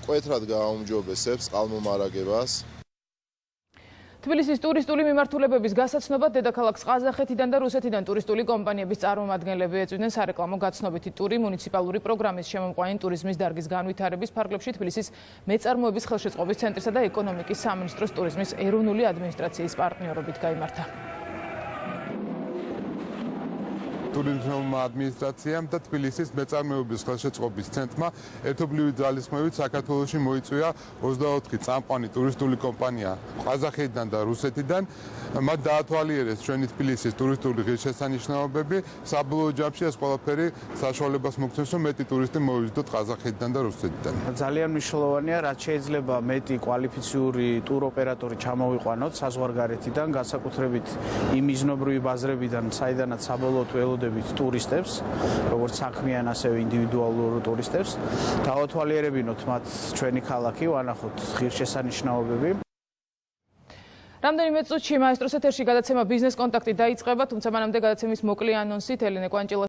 მკვეთრად გააუმჯობესებს წყალმომარაგებას. თბილისის ტურისტული მიმართულებების გასაცნობად დედაქალაქს ყაზახეთიდან და რუსეთიდან ტურისტული კომპანიების წარმომადგენლები ეწვიდნენ სარეკლამო გაცნობითი ტური მუნიციპალური პროგრამის შემომყვანილი ტურიზმის დარგის განვითარების ფარგლებში თბილისის მეწარმოების ხელშეწყობის ცენტრისა და ეკონომიკის სამინისტროს ტურიზმის ეროვნული ადმინისტრაციის პარტნიორობით გაიმართა. ტურიზმულმა ადმინისტრაციამ და თბილისის მეწარმოების ხელშეწყობის ცენტრმა ერთობლივი ძალისხმევით საქართველოში მოიწვია 24 წამყვანი ტურისტული კომპანია ყაზახეთიდან და რუსეთიდან. მათ დაათვალიერეს ჩვენი თბილისის ტურისტული ღირსშესანიშნაობები. საბოლოო ჯამში ეს ყველაფერი საშუალებას მოგცემს, რომ მეტი ტურისტი მოვიზიდოთ ყაზახეთიდან და რუსეთიდან. ძალიან მნიშვნელოვანია, რაც შეიძლება მეტი კვალიფიციური ტუროპერატორი ჩამოვიყვანოთ საზღვარგარეთიდან, განსაკუთრებით იმ მიზნობრივი ბაზრებიდან, საიდანაც საბოლოოდ ველოდებით ტურისტებს, როგორც საქმიან, ასევე ინდივიდუალურ ტურისტებს. დავათვალიერებინოთ მათ ჩვენი ქალაქი, ვანახოთ ღირსშესანიშნაობები. რამდენიმე წუთში მაესტროს ეთერში გადაცემა ბიზნეს კონტაქტი დაიწყება, თუმცა მანამდე გადაცემის მოკლე ანონსით ელენე კვანჭელა